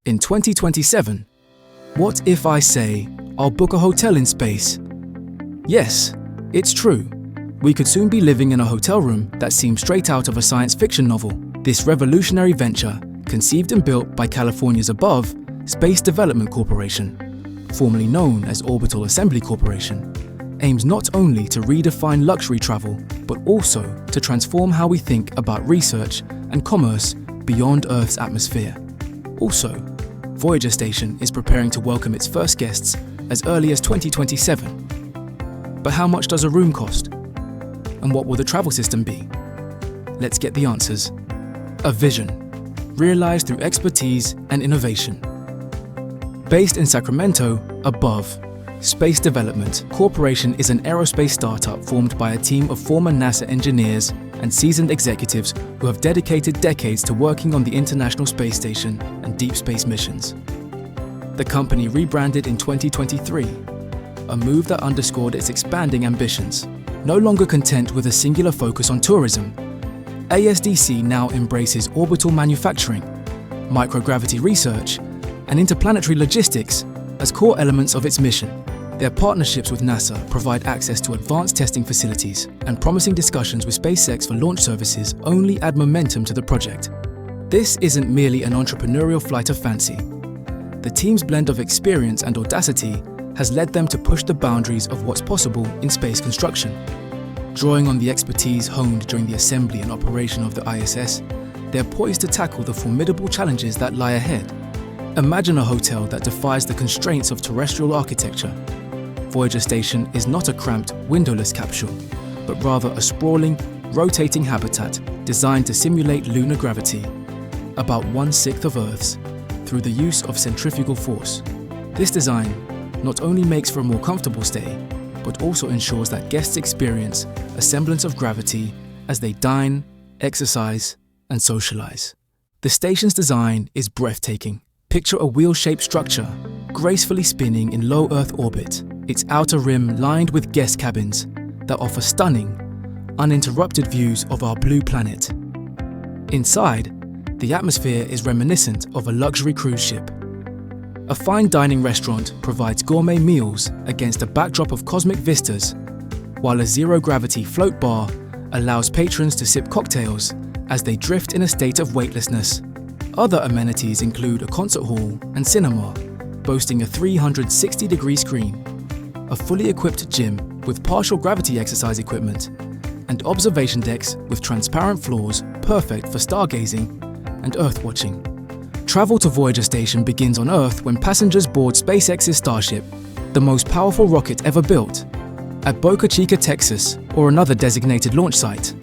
In 2027, what if I say I'll book a hotel in space? Yes, it's true. We could soon be living in a hotel room that seems straight out of a science fiction novel. This revolutionary venture, conceived and built by California's above Space Development Corporation, formerly known as Orbital Assembly Corporation, aims not only to redefine luxury travel, but also to transform how we think about research and commerce beyond Earth's atmosphere. Also, Voyager Station is preparing to welcome its first guests as early as 2027. But how much does a room cost? And what will the travel system be? Let's get the answers. A vision, realized through expertise and innovation. Based in Sacramento, above Space Development Corporation is an aerospace startup formed by a team of former NASA engineers and seasoned executives who have dedicated decades to working on the International Space Station and deep space missions. The company rebranded in 2023, a move that underscored its expanding ambitions. No longer content with a singular focus on tourism, ASDC now embraces orbital manufacturing, microgravity research, and interplanetary logistics as core elements of its mission. Their partnerships with NASA provide access to advanced testing facilities, and promising discussions with SpaceX for launch services only add momentum to the project. This isn't merely an entrepreneurial flight of fancy. The team's blend of experience and audacity has led them to push the boundaries of what's possible in space construction. Drawing on the expertise honed during the assembly and operation of the ISS, they're poised to tackle the formidable challenges that lie ahead. Imagine a hotel that defies the constraints of terrestrial architecture. Voyager Station is not a cramped, windowless capsule, but rather a sprawling, rotating habitat designed to simulate lunar gravity, about 1/6 of Earth's, through the use of centrifugal force. This design not only makes for a more comfortable stay, but also ensures that guests experience a semblance of gravity as they dine, exercise, and socialize. The station's design is breathtaking. Picture a wheel-shaped structure, gracefully spinning in low Earth orbit, its outer rim lined with guest cabins that offer stunning, uninterrupted views of our blue planet. Inside, the atmosphere is reminiscent of a luxury cruise ship. A fine dining restaurant provides gourmet meals against a backdrop of cosmic vistas, while a zero-gravity float bar allows patrons to sip cocktails as they drift in a state of weightlessness. Other amenities include a concert hall and cinema, boasting a 360-degree screen, a fully equipped gym with partial gravity exercise equipment, and observation decks with transparent floors perfect for stargazing and Earth watching. Travel to Voyager Station begins on Earth when passengers board SpaceX's Starship, the most powerful rocket ever built, at Boca Chica, Texas, or another designated launch site.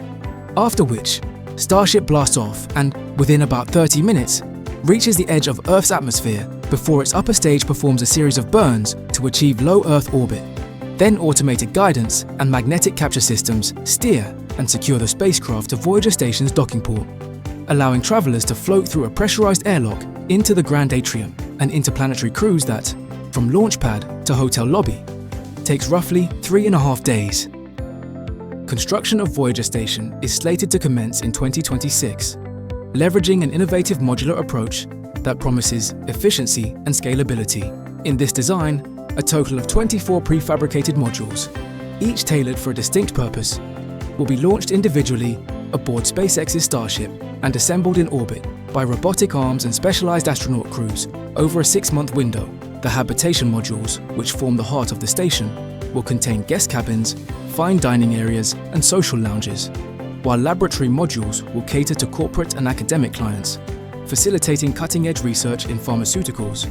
After which, Starship blasts off and, within about 30 minutes, reaches the edge of Earth's atmosphere before its upper stage performs a series of burns to achieve low Earth orbit. Then automated guidance and magnetic capture systems steer and secure the spacecraft to Voyager Station's docking port, allowing travelers to float through a pressurized airlock into the Grand Atrium, an interplanetary cruise that, from launch pad to hotel lobby, takes roughly 3.5 days. Construction of Voyager Station is slated to commence in 2026, leveraging an innovative modular approach that promises efficiency and scalability. In this design, a total of 24 prefabricated modules, each tailored for a distinct purpose, will be launched individually aboard SpaceX's Starship and assembled in orbit by robotic arms and specialized astronaut crews over a 6-month window. The habitation modules, which form the heart of the station, will contain guest cabins, fine dining areas, and social lounges, while laboratory modules will cater to corporate and academic clients, facilitating cutting-edge research in pharmaceuticals,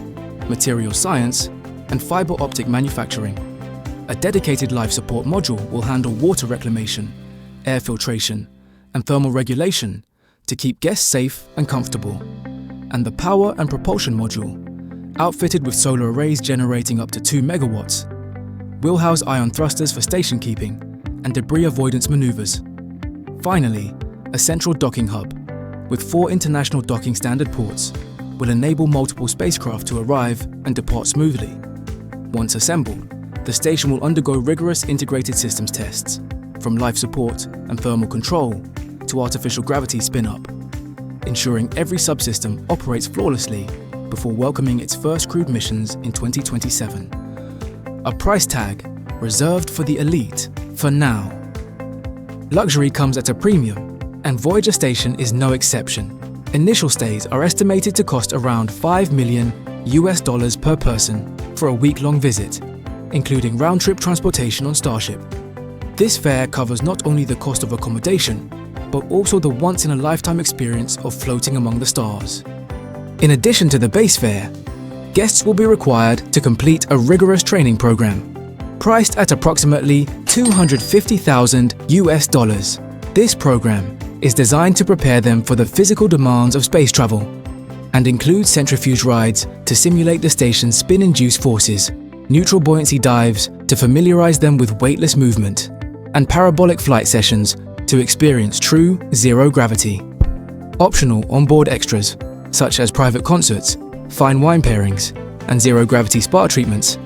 material science, and fiber optic manufacturing. A dedicated life support module will handle water reclamation, air filtration, and thermal regulation to keep guests safe and comfortable. And the power and propulsion module, outfitted with solar arrays generating up to 2 megawatts, will house ion thrusters for station keeping and debris avoidance maneuvers. Finally, a central docking hub, with 4 international docking standard ports, will enable multiple spacecraft to arrive and depart smoothly. Once assembled, the station will undergo rigorous integrated systems tests, from life support and thermal control to artificial gravity spin-up, ensuring every subsystem operates flawlessly before welcoming its first crewed missions in 2027. A price tag reserved for the elite for now. Luxury comes at a premium, and Voyager Station is no exception. Initial stays are estimated to cost around $5 million per person for a week-long visit, including round-trip transportation on Starship. This fare covers not only the cost of accommodation, but also the once-in-a-lifetime experience of floating among the stars. In addition to the base fare, guests will be required to complete a rigorous training program, priced at approximately $250,000. This program is designed to prepare them for the physical demands of space travel and includes centrifuge rides to simulate the station's spin-induced forces, neutral buoyancy dives to familiarize them with weightless movement, and parabolic flight sessions to experience true zero gravity. Optional onboard extras, such as private concerts, fine wine pairings, and zero-gravity spa treatments,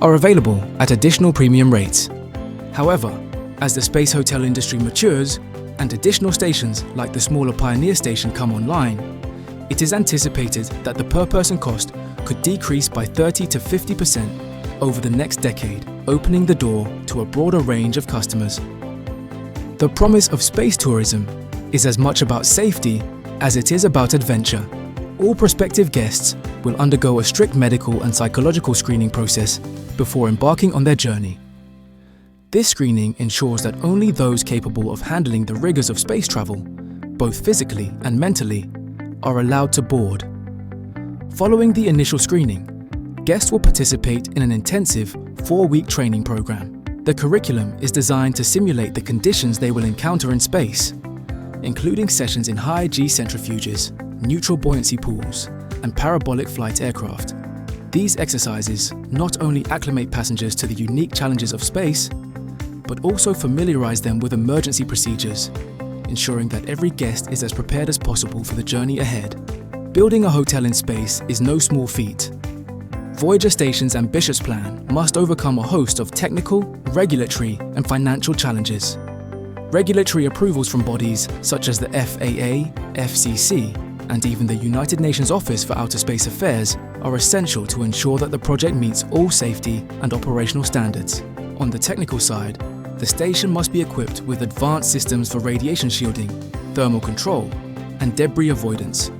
are available at additional premium rates. However, as the space hotel industry matures and additional stations like the smaller Pioneer station come online, it is anticipated that the per-person cost could decrease by 30 to 50% over the next decade, opening the door to a broader range of customers. The promise of space tourism is as much about safety as it is about adventure. All prospective guests will undergo a strict medical and psychological screening process before embarking on their journey. This screening ensures that only those capable of handling the rigors of space travel, both physically and mentally, are allowed to board. Following the initial screening, guests will participate in an intensive 4-week training program. The curriculum is designed to simulate the conditions they will encounter in space, including sessions in high-G centrifuges, neutral buoyancy pools, and parabolic flight aircraft. These exercises not only acclimate passengers to the unique challenges of space, but also familiarize them with emergency procedures, ensuring that every guest is as prepared as possible for the journey ahead. Building a hotel in space is no small feat. Voyager Station's ambitious plan must overcome a host of technical, regulatory, and financial challenges. Regulatory approvals from bodies such as the FAA, FCC, and even the United Nations Office for Outer Space Affairs are essential to ensure that the project meets all safety and operational standards. On the technical side, the station must be equipped with advanced systems for radiation shielding, thermal control, and debris avoidance.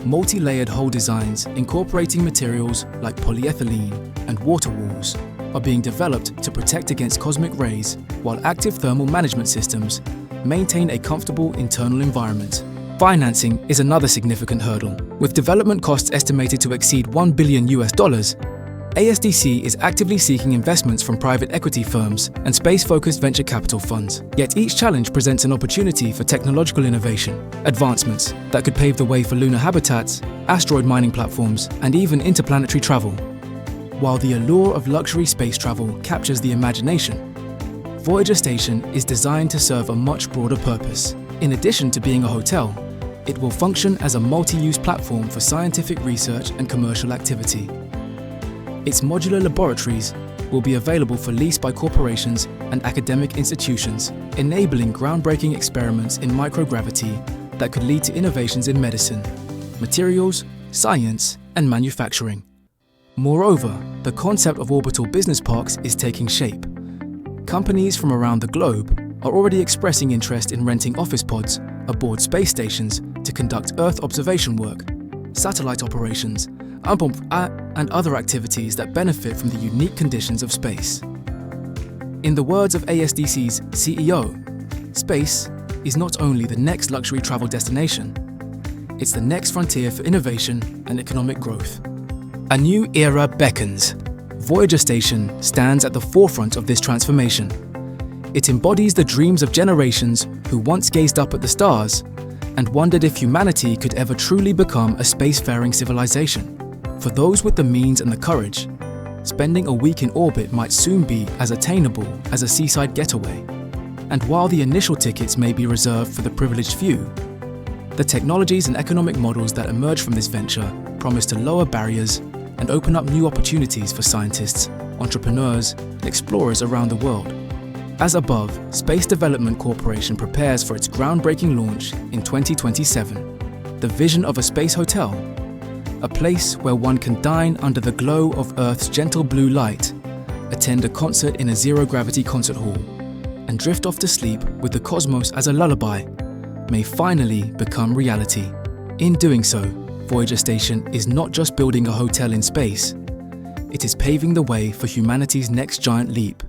Multi-layered hull designs incorporating materials like polyethylene and water walls are being developed to protect against cosmic rays, while active thermal management systems maintain a comfortable internal environment. Financing is another significant hurdle. With development costs estimated to exceed $1 billion, ASDC is actively seeking investments from private equity firms and space-focused venture capital funds. Yet each challenge presents an opportunity for technological innovation, advancements that could pave the way for lunar habitats, asteroid mining platforms, and even interplanetary travel. While the allure of luxury space travel captures the imagination, Voyager Station is designed to serve a much broader purpose. In addition to being a hotel, it will function as a multi-use platform for scientific research and commercial activity. Its modular laboratories will be available for lease by corporations and academic institutions, enabling groundbreaking experiments in microgravity that could lead to innovations in medicine, materials, science, and manufacturing. Moreover, the concept of orbital business parks is taking shape. Companies from around the globe are already expressing interest in renting office pods aboard space stations to conduct Earth observation work, satellite operations, and other activities that benefit from the unique conditions of space. In the words of ASDC's CEO, space is not only the next luxury travel destination, it's the next frontier for innovation and economic growth. A new era beckons. Voyager Station stands at the forefront of this transformation. It embodies the dreams of generations who once gazed up at the stars and wondered if humanity could ever truly become a spacefaring civilization. For those with the means and the courage, spending a week in orbit might soon be as attainable as a seaside getaway. And while the initial tickets may be reserved for the privileged few, the technologies and economic models that emerge from this venture promise to lower barriers and open up new opportunities for scientists, entrepreneurs, and explorers around the world. As above, Space Development Corporation prepares for its groundbreaking launch in 2027. The vision of a space hotel, a place where one can dine under the glow of Earth's gentle blue light, attend a concert in a zero-gravity concert hall, and drift off to sleep with the cosmos as a lullaby, may finally become reality. In doing so, Voyager Station is not just building a hotel in space, it is paving the way for humanity's next giant leap.